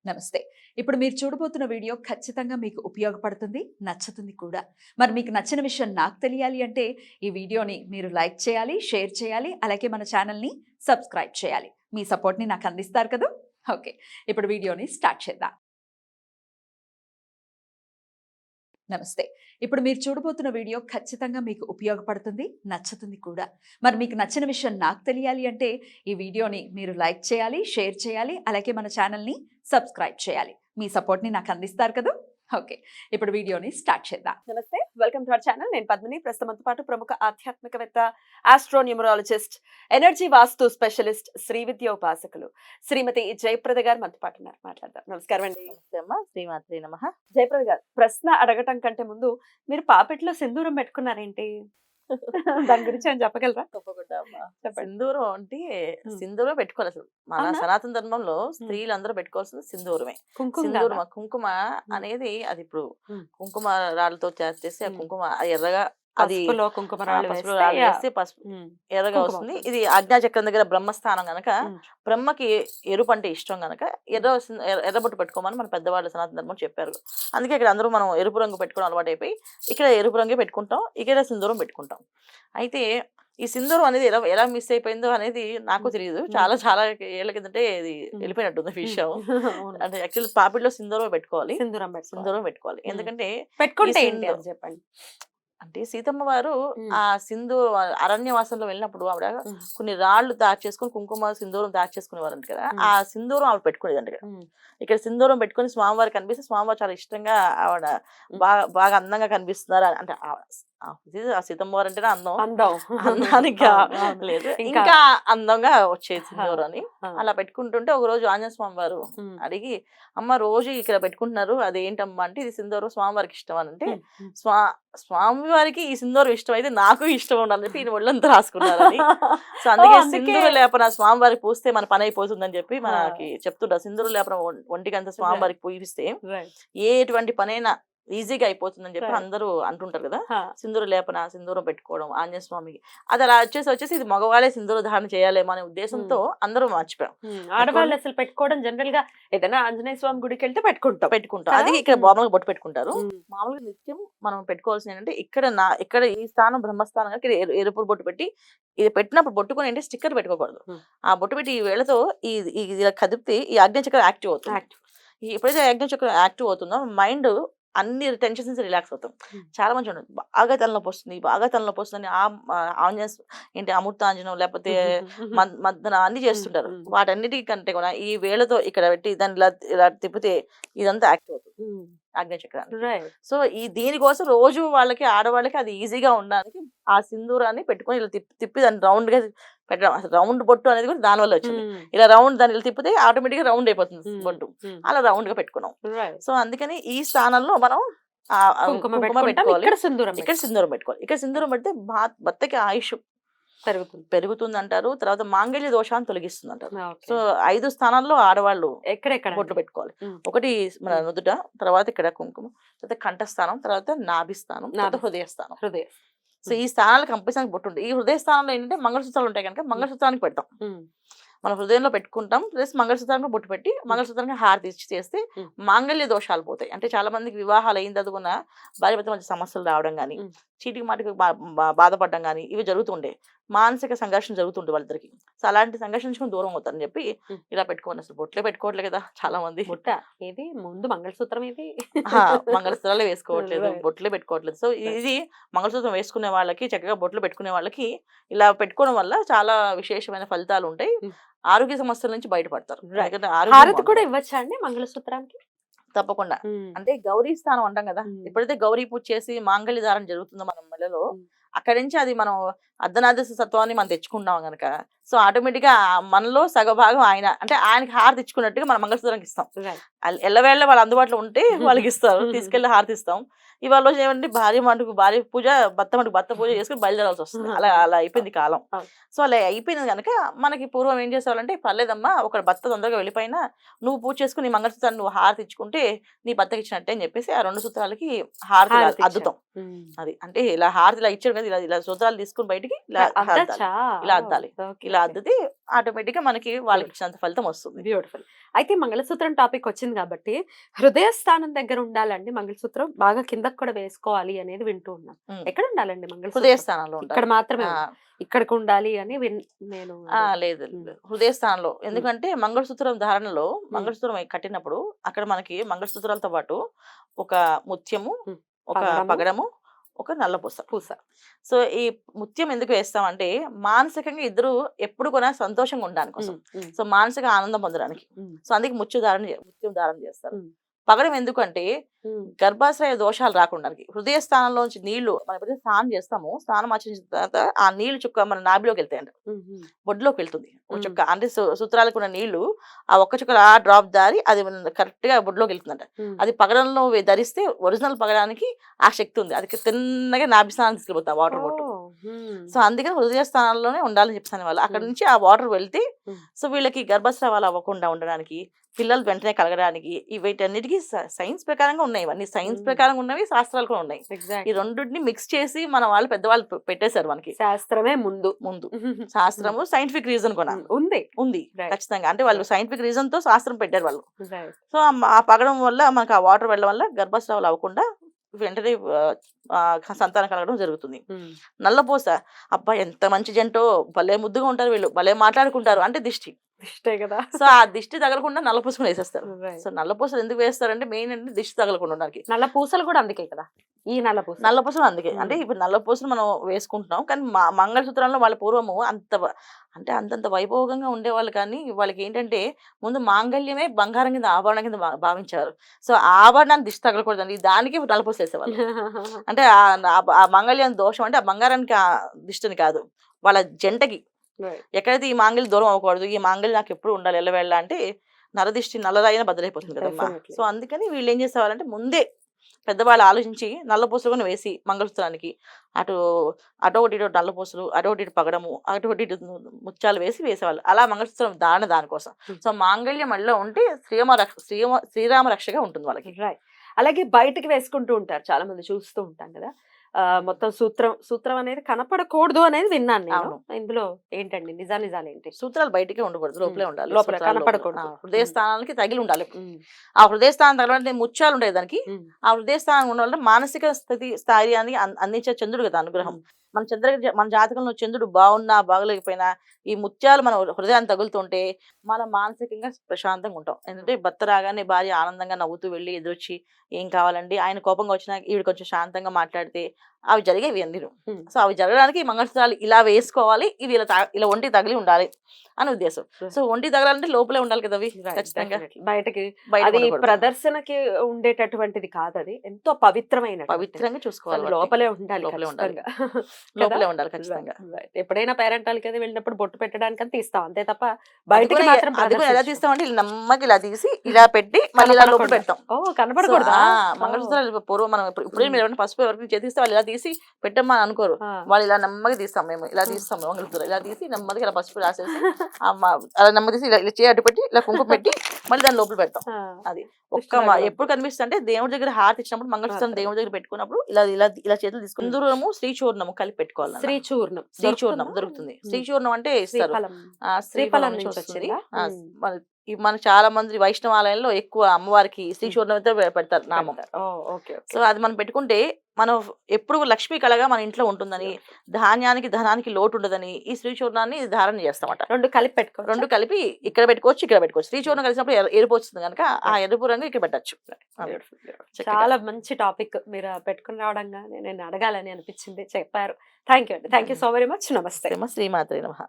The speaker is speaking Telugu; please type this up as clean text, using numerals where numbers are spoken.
నమస్తే. ఇప్పుడు మీరు చూడబోతున్న వీడియో ఖచ్చితంగా మీకు ఉపయోగపడుతుంది, నచ్చుతుంది కూడా. మరి మీకు నచ్చిన విషయం నాకు తెలియాలి అంటే ఈ వీడియోని మీరు లైక్ చేయాలి, షేర్ చేయాలి, అలాగే మన ఛానల్‌ని సబ్స్క్రైబ్ చేయాలి. మీ సపోర్ట్‌ని నాకు అందిస్తారు కదూ! ఓకే. ఇప్పుడు వీడియోని స్టార్ట్ చేద్దాం. నమస్తే. ఇప్పుడు మీరు చూడబోతున్న వీడియో ఖచ్చితంగా మీకు ఉపయోగపడుతుంది, నచ్చుతుంది కూడా. మరి మీకు నచ్చిన విషయం నాకు తెలియాలి అంటే ఈ వీడియోని మీరు లైక్ చేయాలి, షేర్ చేయాలి, అలాగే మన ఛానల్‌ని సబ్స్క్రైబ్ చేయాలి. మీ సపోర్ట్‌ని నాకు అందిస్తారు కదూ! ఓకే. ఇప్పుడు వీడియోని స్టార్ట్ చేద్దాం. నమస్తే, వెల్కమ్ టు అవర్ ఛానల్. నేను పద్మిని. ప్రస్తుతంతో పాటు ప్రముఖ ఆధ్యాత్మికవేత్త, ఆస్ట్రోన్యూమరాలజిస్ట్, ఎనర్జీ వాస్తు స్పెషలిస్ట్, శ్రీ విద్య ఉపాసకులు శ్రీమతి జయప్రద గారు మనతో పాటు ఉన్నారు. మాట్లాడదాం. నమస్కారం అండి. నమస్తే అమ్మా, శ్రీమాత్రి నమః. జయప్రద గారు, ప్రశ్న అడగటం కంటే ముందు మీరు పాపెట్లో సింధూరం పెట్టుకున్నారేంటి? దాని గురించి ఏమైనా చెప్పగలరా? తప్పకుండా అమ్మా. చెప్పండి. సింధూరం అంటే సింధూరం పెట్టుకోవాలి. అసలు మన అవునా? సనాతన ధర్మంలో స్త్రీలందరూ పెట్టుకోవాల్సింది సింధూరమే. కుంకుమ సింధూరం, కాదా? కుంకుమ అనేది అది ఇప్పుడు ఉమ్. కుంకుమ రాళ్ళతో చేస్తే ఆ ఉమ్. కుంకుమ అది ఎర్రగా, అది పసుపులో కుంకుమ రాళ్ళు పసుపు వేస్తే, రాళ్ళు వేస్తే పసుపు ఉమ్, ఎర్రగా కుంకుమ వస్తుంది. అవుతుంది. ఇది ఆజ్ఞాచక్రం దగ్గర బ్రహ్మస్థానం గనక ఉమ్. బ్రహ్మకి ఎరుపు అంటే ఇష్టం గనక ఎర్రబొట్టు పెట్టుకోమని మన పెద్దవాళ్ళు సనాతన ధర్మం చెప్పారు. అందుకే ఇక్కడ అందరూ మనం ఎరుపు రంగు పెట్టుకోవడం అలవాటు అయిపోయి ఇక్కడ ఎరుపు రంగే పెట్టుకుంటాం, ఇక్కడ సింధూరం పెట్టుకుంటాం. అయితే ఈ సింధూరం అనేది ఎలా ఎలా మిస్ అయిపోయిందో అనేది నాకు తెలియదు. చాలా చాలా ఏళ్ల కిందటే ఇది వెళ్ళిపోయినట్టుంది విషయం. అవును. అంటే యాక్చువల్లీ పాపిడిలో సింధూరం పెట్టుకోవాలి, సింధూరం పెట్టుకోవాలి. సింధూరం పెట్టుకోవాలి. ఎందుకంటే పెట్టుకుంటే ఈ ఏంటి సింధూ- అది చెప్పండి. అంటే సీతమ్మ వారు ఉమ్. ఆ అరణ్యవాసంలో వెళ్ళినప్పుడు ఆవిడ ఉమ్. కొన్ని రాళ్ళు తయారు చేసుకుని కుంకుమ సింధూరం తయారు చేసుకునేవారంట కదా. ఆ సింధూరం ఆవిడ పెట్టుకునేదంట కదా. ఉమ్. ఇక్కడ సింధూరం పెట్టుకుని స్వామివారు కనిపిస్తే స్వామివారు చాలా ఇష్టంగా ఆవిడ బాగా బాగా అందంగా కనిపిస్తున్నారు అంటే ఆ సీతమ్మ వారు అంటేనే అందం. అందం. అందానికి అవును, అవును. లేదు, ఇంకా ఇంకా అందంగా వచ్చేది సింధూరం అని. ఆ. అలా పెట్టుకుంటుంటే ఒక రోజు ఆంజనేయ స్వామి వారు ఉమ్. అడిగి, అమ్మ రోజు ఇక్కడ పెట్టుకుంటున్నారు అదేంటమ్మా అంటే, ఇది సింధూరం స్వామివారికి ఇష్టం అని అంటే, ఉమ్. స్వామి వారికి ఈ సింధూరం ఇష్టం అయితే నాకు ఇష్టం ఉండాలని చెప్పి ఈయన ఒళ్ళంతా రాసుకున్నారని. సో అందుకే అందుకే సింధూర లేపన స్వామివారికి పూస్తే మన పని అయిపోతుందని చెప్పి మనకి చెప్తుంటారు. సింధూర లేపన ఒంటికంతా స్వామివారికి పూయిస్తే Right. ఎటువంటి పనైనా ఈజీగా అయిపోతుందని చెప్పి Right. అందరూ అంటుంటారు కదా. హా. సింధూర లేపన, సింధూరం పెట్టుకోవడం ఆంజనేయ స్వామికి అది అలా వచ్చేసి ఇది మగవాళ్ళే సింధూర ధారణ చేయాలేమో అనే ఉద్దేశంతో అందరూ మర్చిపోయాం. ఆడవాళ్ళు అసలు పెట్టుకోవడం జనరల్ గా ఏదైనా ఆంజనేయ స్వామి గుడికి వెళ్తే పెట్టుకుంటాం. అది కదా? ఇక్కడ మామూలుగా బొట్టు పెట్టుకుంటారు. ఉమ్. మామూలుగా నిత్యం మనం పెట్టుకోవాల్సింది ఏంటంటే ఇక్కడ ఈ స్థానం బ్రహ్మస్థానం కనుక ఇక్కడ ఎరుపు బొట్టు పెట్టి ఇది పెట్టినప్పుడు బొట్టుకొని అంటే స్టిక్కర్ పెట్టుకోకూడదు. ఉమ్. ఆ ఆ బొట్టు పెట్టి ఈ వేళతో ఇలా కదిపితే ఈ ఆజ్ఞాచక్రం యాక్టివ్ అవుతుంది. Act. ఎప్పుడైతే ఆజ్ఞాచక్రం యాక్టివ్ అవుతుందో మైండ్ అన్ని టెన్షన్స్ నుంచి రిలాక్స్ అవుతాం. ఉమ్. చాలా మంచి ఉంటుంది, బాగా తలనొప్పి వస్తుంది ఆంజనేయ ఏంటి అమృతాంజనం లేకపోతే మద్దన అన్ని చేస్తుంటారు. ఉమ్. వాటన్నిటి కంటే కూడా ఈ వేళతో ఇక్కడ పెట్టి దాన్ని ఇలా తిప్పితే ఇదంతా యాక్టివ్ అవుతుంది ఉమ్. ఆజ్ఞాచక్రాన్ని. Right. సో దీనికోసం రోజు ఆడవాళ్ళకి అది ఈజీగా ఉండడానికి ఆ సింధూరాన్ని పెట్టుకొని ఇలా తిప్పి దాన్ని రౌండ్ గా పెట్టడం. అసలు రౌండ్ బొట్టు అనేది కూడా దాని వల్ల వచ్చింది. ఉమ్. ఇలా రౌండ్ దాన్ని ఇలా తిప్పితే ఆటోమేటిక్ గా రౌండ్ అయిపోతుంది ఉమ్. బొట్టు. ఉమ్. అలా రౌండ్ గా పెట్టుకున్నాం. Right. సో అందుకని ఈ స్థానంలో మనం కుంకుమ కుంకుమ పెట్టుకుంటాం, పెట్టుకోవాలి, ఇక్కడ సింధూరం ఇక్కడ సింధూరం పెట్టుకోవాలి. ఇక్కడ సింధూరం పెడితే భర్తకి ఆయుష్ పెరుగుతుంది. పెరుగుతుంది అంటారు. తర్వాత మాంగళ్య దోషాన్ని తొలగిస్తుంది అంటారు. Okay. సో 5 స్థానాల్లో ఆడవాళ్ళు ఎక్కడెక్కడ బొట్లు పెట్టుకోవాలి. ఉమ్. ఒకటి మన నుదుట, తర్వాత ఇక్కడ కుంకుమ, తర్వాత కంఠస్థానం, తర్వాత నాభి స్థానం, తర్వాత నాభి. హృదయ స్థానం. హృదయం. సో ఈ స్థానాలకు కంపల్సరీ బొట్టు ఉంటుంది. ఈ హృదయ స్థానంలో ఏంటంటే మంగళసూత్రాలు ఉంటాయి కనుక మంగళసూత్రానికి పెడతాం. ఉమ్. మన హృదయంలో పెట్టుకుంటాం, ప్లస్ మంగళసూత్రానికి బొట్టు పెట్టి మంగళసూత్రానికి హారతి ఇచ్చి చేస్తే ఉమ్. మాంగళ్య దోషాలు పోతాయి. అంటే చాలా మందికి వివాహాలు అయిన చదువుకున్న భార్య భర్త మధ్య సమస్యలు రావడం కానీ, ఉమ్. చీటికి మాటికి బాధపడడం కానీ ఇవి జరుగుతుండే, మానసిక సంఘర్షణ జరుగుతుండే వాళ్ళిద్దరికి. సో అలాంటి సంఘర్షణ నుంచి దూరం అవుతారని చెప్పి ఉమ్. ఇలా పెట్టుకోండి. అసలు బొట్లే పెట్టుకోవట్లేదు కదా చాలా మంది. బుట్ట ఏది ముందు మంగళసూత్రం ఏది? మంగళసూత్రాలే వేసుకోవట్లేదు, Right. బొట్లే పెట్టుకోవట్లేదు. సో ఇది మంగళసూత్రం వేసుకునే వాళ్ళకి, చక్కగా బొట్లు పెట్టుకునే వాళ్ళకి ఇలా పెట్టుకోవడం వల్ల చాలా విశేషమైన ఫలితాలు ఉంటాయి. ఉమ్. ఆరోగ్య సమస్యల నుంచి బయటపడతారు. Right. ఎందుకంటే హారతి ఆరోగ్యం కూడా ఇవ్వచ్చా అండి మంగళసూత్రానికి? తప్పకుండా. ఉమ్. అంటే గౌరీ స్థానం అంటాం కదా. ఉమ్. ఎప్పుడైతే గౌరీ పూజ చేసి మాంగళ్య ధారణ జరుగుతుందో మన మెడలో, ఉమ్. అక్కడి నుంచి అది మనం అర్ధనాదశ సత్వాన్ని మనం తెచ్చుకుంటాం కనుక, సో ఆటోమేటిక్ గా మనలో సగభాగం ఆయన అంటే ఆయనకి హారతి ఇచ్చుకున్నట్టుగా మనం మంగళసూత్రానికి ఇస్తాం. Right. ఎల్లవేళ వాళ్ళు అందుబాటులో ఉంటే వాళ్ళకి ఇస్తారు, తీసుకెళ్లి హారతి ఇస్తాం. ఇవాళ రోజు ఏమంటే భార్య పూజ, భర్త పూజ చేసుకుని బయలుదేరాల్సి వస్తుంది. అలా అయిపోయింది కాలం. సో అలా అయిపోయింది కనుక మనకి పూర్వం ఏం చేసేవాళ్ళంటే, పర్లేదమ్మా ఒక భర్త తొందరగా వెళ్ళిపోయినా నువ్వు పూజ చేసుకుని నీ మంగళసూత్రాన్ని నువ్వు హారతి ఇచ్చుకుంటే నీ భర్తకి ఇచ్చినట్టే అని చెప్పేసి ఆ 2 సూత్రాలకి హారతి హారతి అద్దుతాం. ఉమ్. అది అంటే ఇలా హారతి ఇలా ఇచ్చారు కదా, ఇలా సూత్రాలు తీసుకుని బయటికి ఇలా అద్దచ్చా? ఇలా అద్దాలి. Okay. ఇలా ఇలా అద్దితే ఆటోమేటిక్ గా మనకి వాళ్ళకి ఇచ్చినంత ఫలితం వస్తుంది. బ్యూటిఫుల్. అయితే మంగళసూత్రం టాపిక్ వచ్చింది కాబట్టి హృదయ స్థానం దగ్గర ఉండాలండి మంగళసూత్రం, బాగా కిందకి కూడా వేసుకోవాలి అనేది వింటూ ఉన్నాను. ఉమ్. ఎక్కడ ఉండాలండి హృదయ మంగళసూత్రం? స్థానంలో ఇక్కడ ఉంటారు. మాత్రమే ఆ, ఇక్కడికి ఉండాలి అని నేను లేదు ఉమ్. హృదయ స్థానంలో. ఎందుకంటే మంగళసూత్రం ధారణలో మంగళసూత్రం కట్టినప్పుడు అక్కడ మనకి మంగళసూత్రాలతో పాటు ఒక ముత్యము, ఉమ్. ఒక పగడము, పగడము, ఒక నల్లపూస. పూస. సో ఈ ముత్యం ఎందుకు వేస్తామంటే మానసికంగా ఇద్దరు ఎప్పుడు కూడా సంతోషంగా ఉండడానికి కోసం. సో మానసిక ఆనందం పొందడానికి. సో అందుకే ముత్యం ధారణ చేస్తారు. ఉమ్. పగడం ఎందుకంటే గర్భాశయ దోషాలు రాకుండానికి. హృదయ స్థానంలోంచి నీళ్లు మనం ఎప్పుడైతే స్నానం చేస్తామో స్నానం ఆచరించిన తర్వాత ఆ నీళ్లు చుక్క మన నాభిలోకి వెళ్తాయంట, బొడ్లోకి వెళ్తుంది ఒక చుక్క. అంటే సూత్రాలకు ఉన్న నీళ్లు ఆ ఒక్క చుక్క ఆ డ్రాప్ దారి అది కరెక్ట్ గా బొడ్లోకి వెళ్తుందంట. అది పగడంలో ధరిస్తే ఒరిజినల్ పగడానికి ఆ శక్తి ఉంది. అది తిన్నగా నాభి స్థానం తీసుకెళ్ళిపోతాం వాటర్ బాటిల్. సో అందుకని హృదయ స్థానంలోనే ఉండాలని చెప్తాను వాళ్ళు. అక్కడ నుంచి ఆ వాటర్ వెళ్తే సో వీళ్ళకి గర్భస్రావాలు అవ్వకుండా ఉండడానికి, పిల్లలు వెంటనే కలగడానికి, వీటన్నిటికీ సైన్స్ ప్రకారంగా ఉన్నాయి. ఇవన్నీ సైన్స్ ప్రకారంగా ఉన్నవి, శాస్త్రాలు కూడా ఉన్నాయి. ఈ రెండింటిని మిక్స్ చేసి మన వాళ్ళు పెద్దవాళ్ళు పెట్టేశారు మనకి. శాస్త్రమే ముందు ముందు శాస్త్రము, సైంటిఫిక్ రీజన్ కూడా ఉంది ఉంది Right. ఖచ్చితంగా. అంటే వాళ్ళు సైంటిఫిక్ రీజన్ తో శాస్త్రం పెట్టారు వాళ్ళు. Right. సో ఆ పగడం వల్ల మనకు ఆ వాటర్ వెళ్ళడం వల్ల గర్భస్రావాలు అవ్వకుండా వెంటనే సంతానం కలగడం జరుగుతుంది. నల్లపూస, అబ్బా ఎంత మంచి జంటో, భలే ముద్దుగా ఉంటారు వీళ్ళు, భలే మాట్లాడుకుంటారు అంటే దిష్టి. ఇష్టే కదా. సో ఆ దిష్టి తగలకుండా నల్లపూసలు వేసేస్తారు. Right. సో నల్లపూసలు ఎందుకు వేస్తారంటే మెయిన్ అంటే దిష్టి తగలకుండా ఉండడానికి. నల్ల పూసలు కూడా అందుకే కదా, ఈ నల్ల పూస. నల్లపూసలు అందుకే. అంటే ఇప్పుడు నల్లపూసలు మనం వేసుకుంటున్నాం కానీ మంగళసూత్రంలో వాళ్ళ పూర్వము అంతంత వైభోగంగా ఉండేవాళ్ళు. కానీ వాళ్ళకి ఏంటంటే ముందు మాంగళ్యమే బంగారం కింద ఆభరణం కింద భావించారు. సో ఆ ఆభరణాన్ని దిష్టి తగలకూడదండి, దానికి నల్లపూసలు వేసేవాళ్ళు. అంటే ఆ మంగళ్యం దోషం అంటే ఆ బంగారానికి ఆ దిష్టిని కాదు, వాళ్ళ జంటకి Right. ఎక్కడైతే ఈ మాంగళ్యం దూరం అవ్వకూడదు, ఈ మాంగళ్యం నాకు ఎప్పుడు ఉండాలి ఎల్లవేళ్ళ అంటే నరదిష్టి నల్లరాయిన బద్దలైపోతుంది కదమ్మా. Definitely. సో అందుకని వీళ్ళు ఏం చేసేవాళ్ళంటే ముందే పెద్దవాళ్ళు ఆలోచించి నల్లపూసలు కూడా వేసి మంగళసూత్రానికి అటొకటి ఇటు నల్లపూసలు, అటొకటి ఇటు పగడము, అటొకటి ఇటు ముత్యాలు వేసేవాళ్ళు. అలా మంగళసూత్రం దానికోసం. సో మాంగళ్యం మళ్ళీ ఉంటే శ్రీరామ రక్షగా ఉంటుంది వాళ్ళకి. Right. అలాగే బయటకి వేసుకుంటూ ఉంటారు, చాలా మంది చూస్తూ ఉంటాం కదా. మొత్తం సూత్రం అనేది కనపడకూడదు అనేది విన్నాను నేను. అవును. ఇందులో ఏంటండి నిజాలు ఏంటి? సూత్రాలు బయటకే ఉండకూడదు, లోపలే ఉండాలి. లోపల సూత్రాలు కనపడకూడదు. హృదయ స్థానానికి తగిలి ఉండాలి. ఆ హృదయ స్థానం తగలంటే ముత్యాలు ఉంటాయి దానికి. ఆ హృదయ స్థానం ఉండడం మానసిక స్థైర్యాన్ని అందించే చంద్రుడు కదా అనుగ్రహం. మన జాతకంలో చంద్రుడు బాగున్నా బాగలేకపోయినా ఈ ముత్యాలు మన హృదయాన్ని తగులుతుంటే మనం మానసికంగా ప్రశాంతంగా ఉంటాం. ఎందుకంటే భర్త రాగానే భార్య ఆనందంగా నవ్వుతూ వెళ్ళి ఎదురొచ్చి ఏం కావాలండి, ఆయన కోపంగా వచ్చినా ఈవిడ కొంచెం శాంతంగా మాట్లాడితే అవి జరిగేవి అన్ని. సో అవి జరగడానికి మంగళసూత్రాలు ఇలా వేసుకోవాలి, ఇవి ఇలా ఒంటి తగిలి ఉండాలి అని ఉద్దేశం. సో ఒంటి తగలాలంటే లోపలే ఉండాలి కదా అవి ఖచ్చితంగా. బయటకి బయట అది ఉండకూడదు. ప్రదర్శనకి ఉండేటటువంటిది కాదు, అది ఎంతో పవిత్రమైన పవిత్రంగా చూసుకోవాలి. లోపలే ఉండాలి, లోపలే ఉండాలి. ఖచ్చితంగా. లోపలే ఉండాలి ఖచ్చితంగా. Right. ఎప్పుడైనా పేరెంటాలకి వెళ్ళినప్పుడు బొట్టు పెట్టడానికి అని తీస్తాం అంతే తప్ప బయటకి అది మాత్రం కూడా ఎలా ప్రదర్శించం. తీస్తామంటే ఇలా నమ్మకి ఇలా తీసి ఇలా పెట్టి మళ్ళీ ఇలా లోపల పెడతాం. కనపడకూడదా? మంగళసూత్రాలు పూర్వం మనం ఇప్పుడు మీరు ఎవరైనా పసుపు ఎవరికి చేతిస్తే వాళ్ళు ఇలా తీసి పెట్టమ్మా అని అనుకోరు. వాళ్ళు ఇలా నెమ్మగా తీస్తాం, మేము ఇలా తీస్తాం మంగళసూత్రాలు ఇలా తీసి నెమ్మదిగా ఇలా పసుపు రాసేసి అలా నెమ్మది తీసి ఇలా చేయి అడ్డు పెట్టి ఇలా కుంకుమ పెట్టి మళ్ళీ దాని లోపల పెడతాం. అది ఎప్పుడు కనిపిస్తుంది అంటే దేవుడి దగ్గర హారతి ఇచ్చినప్పుడు మంగళసూత్రం దేవుడి దగ్గర పెట్టుకున్నప్పుడు ఇలా ఇలా ఇలా చేతులు తీసుకుని సింధూరము శ్రీచూర్ణము కలిపి పెట్టుకోవాలి. శ్రీచూర్ణం దొరుకుతుంది. శ్రీచూర్ణం అంటే ఇస్తారు. శ్రీఫలం నుంచి వచ్చింది. మనకు చాలా మంది వైష్ణవాలయంలో ఎక్కువ అమ్మవారికి శ్రీచూర్ణంతో పెడతారు నామం. సో అది మనం పెట్టుకుంటే మనం ఎప్పుడు లక్ష్మీ కళగా మన ఇంట్లో ఉంటుందని, ధాన్యానికి ధనానికి లోటు ఉండదని ఈ శ్రీచూర్ణాన్ని ధారణ చేస్తామట. రెండు కలిపి ఇక్కడ పెట్టుకోవచ్చు, ఇక్కడ పెట్టుకోవచ్చు. శ్రీచూర్ణం కలిసినప్పుడు ఎరుపు వస్తుంది కనుక ఆ ఎరుపు రంగు ఇక్కడ పెట్టచ్చు. చాలా మంచి టాపిక్ మీరు పెట్టుకుని రావడంగా నేను అడగాలని అనిపించింది, చెప్పారు. Thank you so very much. నమస్తే. శ్రీమాత్రే నమః.